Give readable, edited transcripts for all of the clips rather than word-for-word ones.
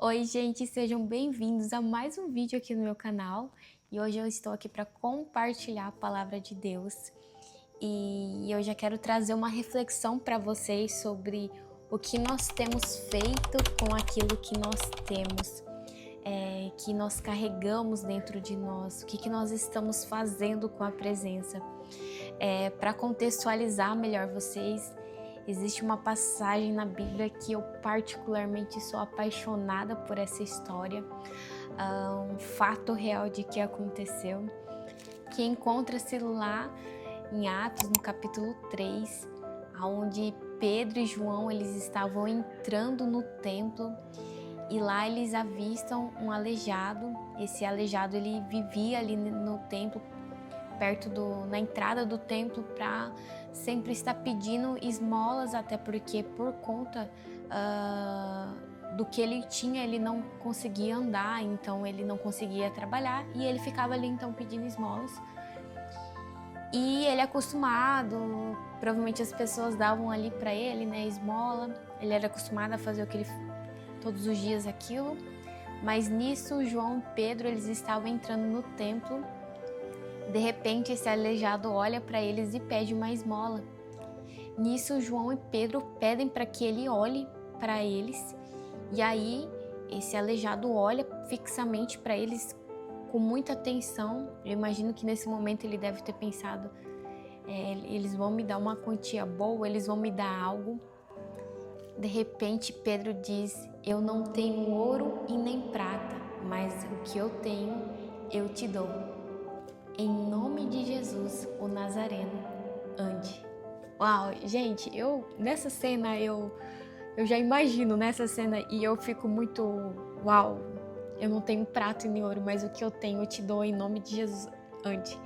Oi, gente, sejam bem-vindos a mais um vídeo aqui no meu canal. E hoje eu estou aqui para compartilhar a palavra de Deus. E eu já quero trazer uma reflexão para vocês sobre o que nós temos feito com aquilo que nós temos, que nós carregamos dentro de nós, o que nós estamos fazendo com a presença. Para contextualizar melhor vocês, existe uma passagem na Bíblia que eu particularmente sou apaixonada por essa história, um fato real de que aconteceu, que encontra-se lá em Atos, no capítulo 3, onde Pedro e João eles estavam entrando no templo e lá eles avistam um aleijado. Esse aleijado ele vivia ali no templo, na entrada do templo, para sempre estar pedindo esmolas, até porque por conta do que ele tinha, ele não conseguia andar, então ele não conseguia trabalhar e ele ficava ali então pedindo esmolas. E ele acostumado, provavelmente as pessoas davam ali para ele, né, esmola. Ele era acostumado a fazer todos os dias aquilo. Mas nisso, João e Pedro, eles estavam entrando no templo. De repente, esse aleijado olha para eles e pede uma esmola. Nisso, João e Pedro pedem para que ele olhe para eles. E aí, esse aleijado olha fixamente para eles com muita atenção. Eu imagino que nesse momento ele deve ter pensado, eles vão me dar uma quantia boa, eles vão me dar algo. De repente, Pedro diz: eu não tenho ouro e nem prata, mas o que eu tenho, eu te dou. Em nome de Jesus, o Nazareno, ande. Uau, gente, nessa cena eu já imagino nessa cena e eu fico muito, uau, eu não tenho prata e nem ouro, mas o que eu tenho eu te dou, em nome de Jesus, ande.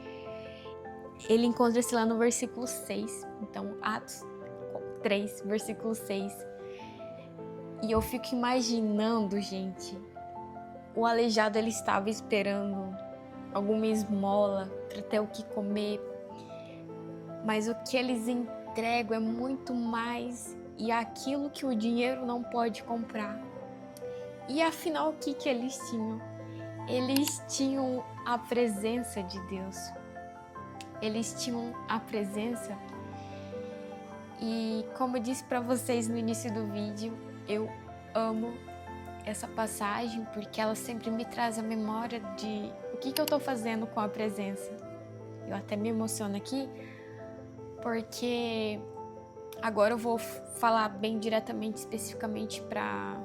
Ele encontra-se lá no versículo 6, então Atos 3, versículo 6. E eu fico imaginando, gente, o aleijado ele estava esperando alguma esmola para ter o que comer, mas o que eles entregam é muito mais, e aquilo que o dinheiro não pode comprar. E afinal, o que eles tinham? Eles tinham a presença de Deus. Eles tinham a presença. E como eu disse para vocês no início do vídeo, eu amo essa passagem porque ela sempre me traz a memória de o que eu estou fazendo com a presença. Eu até me emociono aqui porque agora eu vou falar bem diretamente, especificamente para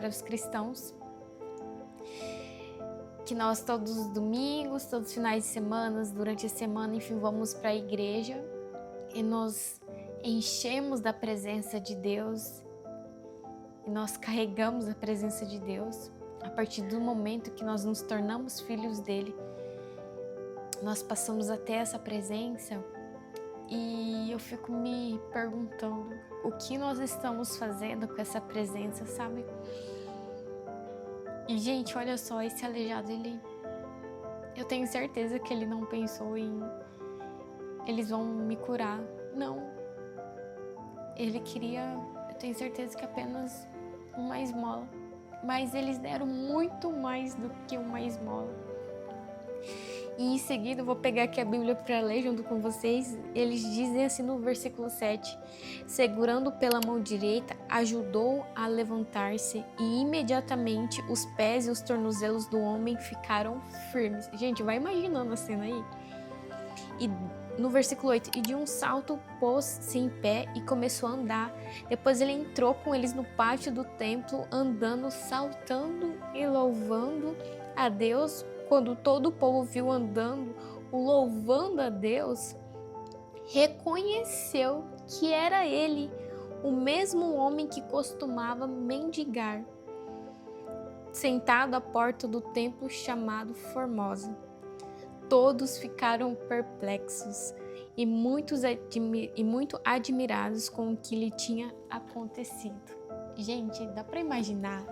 os cristãos, que nós todos os domingos, todos os finais de semana, durante a semana, enfim, vamos para a igreja e nós enchemos da presença de Deus e nós carregamos a presença de Deus. A partir do momento que nós nos tornamos filhos dele, nós passamos até essa presença. E eu fico me perguntando o que nós estamos fazendo com essa presença, sabe? E, gente, olha só, esse aleijado, eu tenho certeza que ele não pensou em eles vão me curar. Não. Ele queria, eu tenho certeza que apenas uma esmola. Mas eles deram muito mais do que uma esmola. E em seguida, eu vou pegar aqui a Bíblia para ler junto com vocês. Eles dizem assim no versículo 7. Segurando pela mão direita, ajudou a levantar-se e imediatamente os pés e os tornozelos do homem ficaram firmes. Gente, vai imaginando a cena aí. E no versículo 8, e de um salto pôs-se em pé e começou a andar. Depois ele entrou com eles no pátio do templo, andando, saltando e louvando a Deus. Quando todo o povo viu andando, louvando a Deus, reconheceu que era ele, o mesmo homem que costumava mendigar, sentado à porta do templo chamado Formosa. Todos ficaram perplexos e muito admirados com o que lhe tinha acontecido. Gente, dá para imaginar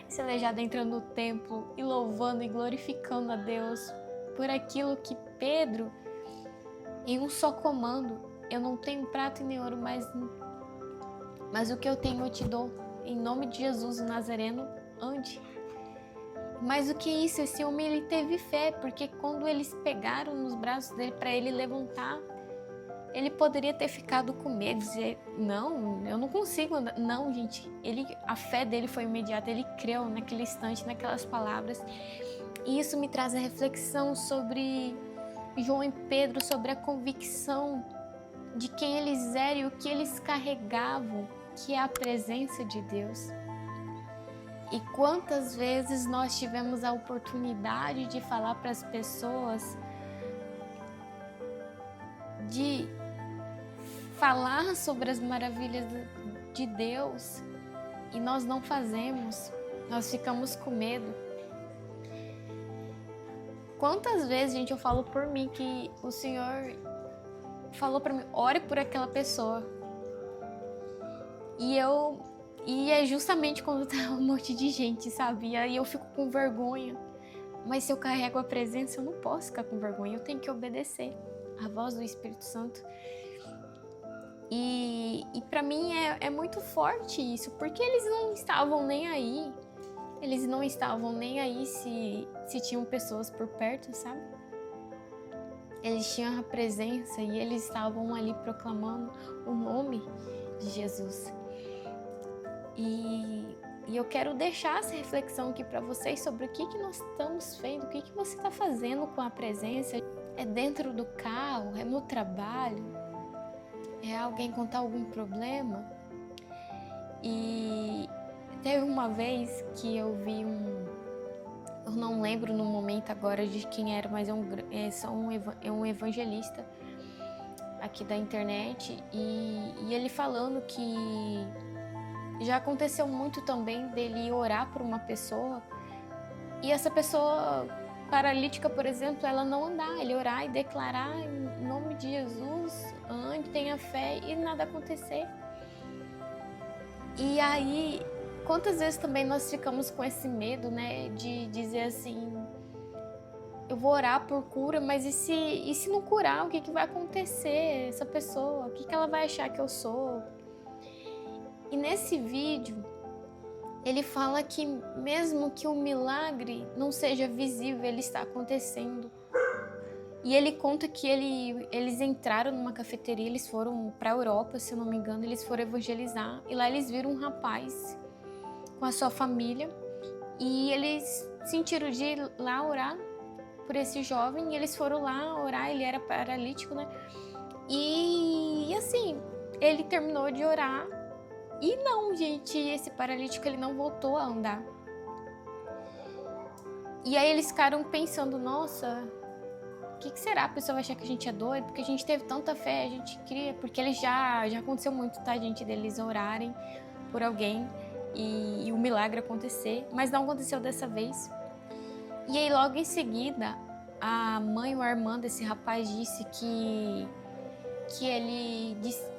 esse aleijado entrando no templo e louvando e glorificando a Deus por aquilo que Pedro, em um só comando, eu não tenho prata e nem ouro, mas o que eu tenho eu te dou. em nome de Jesus o Nazareno, ande. Mais do que isso, esse homem ele teve fé, porque quando eles pegaram nos braços dele para ele levantar, ele poderia ter ficado com medo, dizer, não, eu não consigo andar. Não, gente, a fé dele foi imediata, ele creu naquele instante, naquelas palavras. E isso me traz a reflexão sobre João e Pedro, sobre a convicção de quem eles eram e o que eles carregavam, que é a presença de Deus. E quantas vezes nós tivemos a oportunidade de falar para as pessoas, de falar sobre as maravilhas de Deus, e nós não fazemos, nós ficamos com medo. Quantas vezes, gente, eu falo por mim que o Senhor falou para mim, ore por aquela pessoa. E é justamente quando tá um monte de gente, sabe? E aí eu fico com vergonha. Mas se eu carrego a presença, eu não posso ficar com vergonha. Eu tenho que obedecer à voz do Espírito Santo. E para mim é muito forte isso, porque eles não estavam nem aí. Eles não estavam nem aí se tinham pessoas por perto, sabe? Eles tinham a presença e eles estavam ali proclamando o nome de Jesus. E eu quero deixar essa reflexão aqui para vocês sobre o que nós estamos fazendo, o que você está fazendo com a presença. É dentro do carro, é no trabalho, é alguém contar algum problema. E teve uma vez que eu vi eu não lembro no momento agora de quem era, mas é um evangelista aqui da internet, e ele falando que já aconteceu muito também dele orar por uma pessoa e essa pessoa paralítica, por exemplo, ela não andar, ele orar e declarar em nome de Jesus, ande, tenha fé, e nada acontecer. E aí, quantas vezes também nós ficamos com esse medo, né, de dizer assim, eu vou orar por cura, mas e se não curar, o que vai acontecer? Essa pessoa, o que ela vai achar que eu sou? E nesse vídeo, ele fala que mesmo que o milagre não seja visível, ele está acontecendo. E ele conta que eles entraram numa cafeteria, eles foram para a Europa, se eu não me engano, eles foram evangelizar. E lá eles viram um rapaz com a sua família. E eles sentiram de ir lá orar por esse jovem. E eles foram lá orar, ele era paralítico, né? E assim, ele terminou de orar. E não, gente, esse paralítico ele não voltou a andar. E aí eles ficaram pensando, nossa, o que será? A pessoa vai achar que a gente é doido? Porque a gente teve tanta fé, a gente cria. Porque eles já aconteceu muito, tá, gente, deles orarem por alguém e o milagre acontecer. Mas não aconteceu dessa vez. E aí logo em seguida, a mãe ou a irmã desse rapaz disse que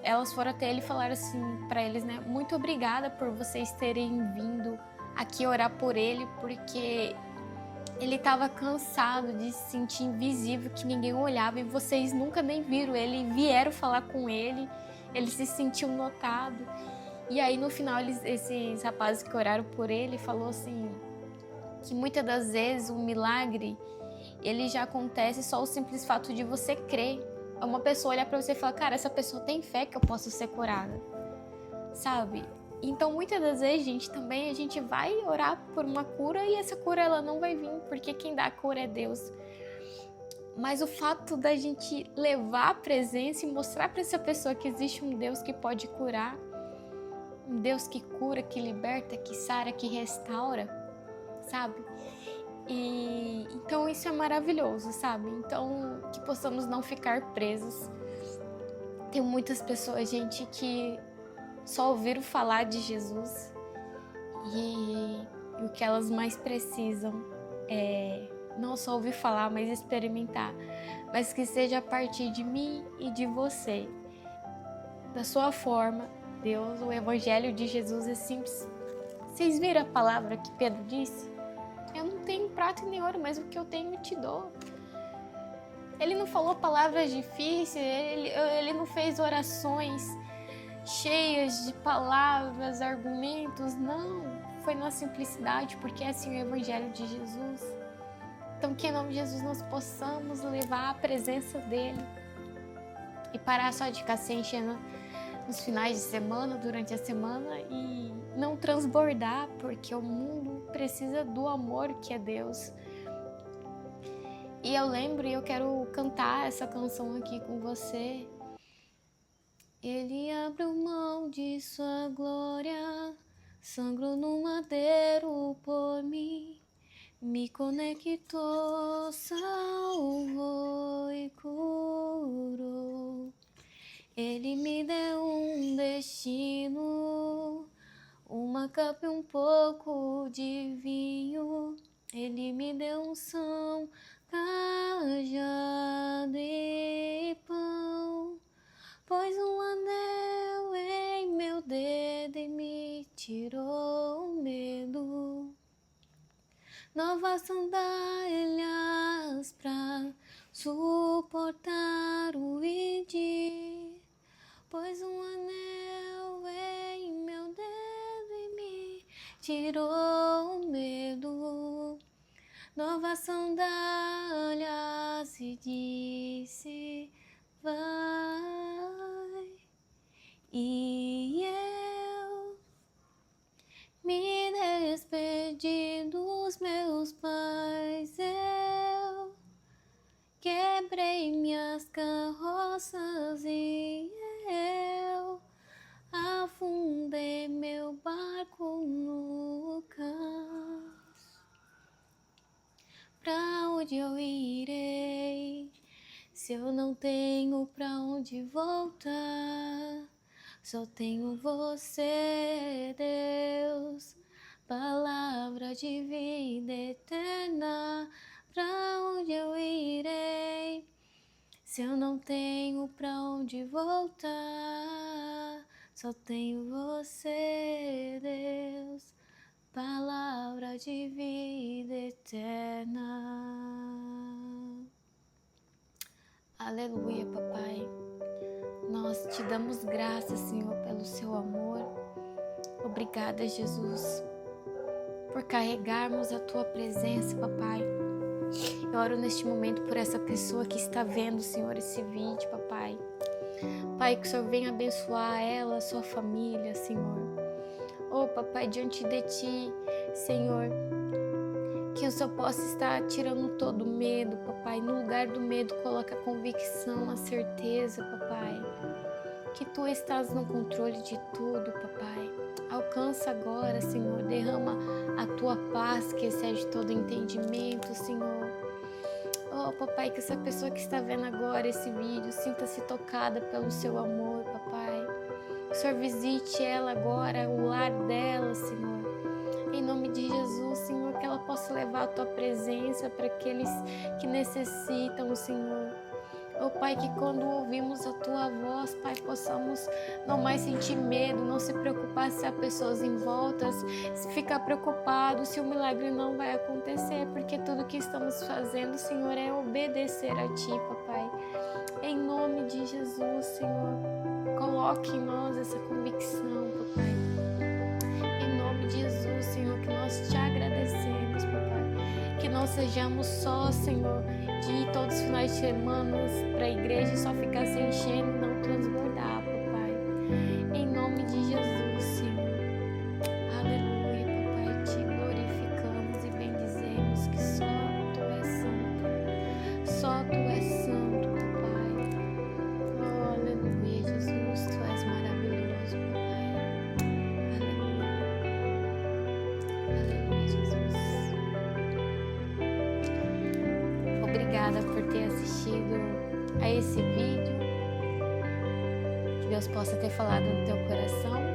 elas foram até ele e falaram assim para eles, né? Muito obrigada por vocês terem vindo aqui orar por ele, porque ele estava cansado de se sentir invisível, que ninguém olhava e vocês nunca nem viram ele, vieram falar com ele, ele se sentiu notado. E aí no final esses rapazes que oraram por ele falou assim que muitas das vezes o milagre ele já acontece só o simples fato de você crer. Uma pessoa olhar pra você e falar, cara, essa pessoa tem fé que eu posso ser curada, sabe? Então, muitas das vezes, gente, também a gente vai orar por uma cura e essa cura ela não vai vir, porque quem dá a cura é Deus. Mas o fato da gente levar a presença e mostrar para essa pessoa que existe um Deus que pode curar, um Deus que cura, que liberta, que sara, que restaura, sabe? E então isso é maravilhoso, sabe? Então que possamos não ficar presos. Tem muitas pessoas, gente, que só ouviram falar de Jesus e o que elas mais precisam é não só ouvir falar, mas experimentar, mas que seja a partir de mim e de você, da sua forma. Deus, o evangelho de Jesus é simples. Vocês viram a palavra que Pedro disse? Eu não tenho prata nem ouro, mas o que eu tenho eu te dou. Ele não falou palavras difíceis, ele não fez orações cheias de palavras, argumentos. Não, foi na simplicidade, porque é assim o Evangelho de Jesus. Então, que em nome de Jesus nós possamos levar a presença dele e parar só de ficar se enchendo nos finais de semana, durante a semana, e não transbordar, porque o mundo precisa do amor que é Deus. E eu lembro, e eu quero cantar essa canção aqui com você. Ele abriu mão de sua glória, sangrou no madeiro por mim, me conectou, salvou e curou. Ele me deu um destino, uma capa e um pouco de vinho. Ele me deu unção, cajado e pão. Pôs um anel em meu dedo e me tirou o medo. Novas sandálias pra suportar o ir. Pôs um anel em meu dedo e me tirou o medo. Novas sandálias e disse: vai. E eu me despedi dos meus pais, eu quebrei minhas carroças e eu afundei meu barco no caos. Pra onde eu irei, se eu não tenho pra onde voltar? Só tenho você, Deus, palavra de vida eterna. Pra onde eu irei, se eu não tenho pra onde voltar? Só tenho você, Deus, palavra de vida eterna. Aleluia, papai. Nós te damos graças, Senhor, pelo seu amor. Obrigada, Jesus, por carregarmos a tua presença, papai. Eu oro neste momento por essa pessoa que está vendo, Senhor, esse vídeo, papai. Pai, que o Senhor venha abençoar ela, a sua família, Senhor. Oh, papai, diante de ti, Senhor, que o Senhor possa estar tirando todo o medo, papai. No lugar do medo, coloca a convicção, a certeza, papai, que tu estás no controle de tudo, papai. Alcança agora, Senhor, derrama a tua paz que excede todo entendimento, Senhor. Oh, papai, que essa pessoa que está vendo agora esse vídeo sinta-se tocada pelo seu amor, papai. Que o Senhor visite ela agora, o lar dela, Senhor. Em nome de Jesus, Senhor, que ela possa levar a tua presença para aqueles que necessitam, Senhor. Oh, Pai, que quando ouvimos a tua voz, Pai, possamos não mais sentir medo, não se preocupar se há pessoas em volta, se ficar preocupado se o milagre não vai acontecer, porque tudo que estamos fazendo, Senhor, é obedecer a ti, papai. Em nome de Jesus, Senhor, coloque em nós essa convicção, papai. Em nome de Jesus, Senhor, que nós te agradecemos, papai. Que não sejamos só, Senhor, de ir todos os finais de semana para a igreja e só ficar se enchendo e não transbordar, papai. Em nome de Jesus, Senhor. Aleluia, papai. Te glorificamos e bendizemos que só tu és santo. Só tu és santo, papai. Oh, aleluia, Jesus. Tu és maravilhoso, papai. Aleluia. Aleluia, Jesus. Obrigada por ter assistido a esse vídeo. Que Deus possa ter falado no teu coração.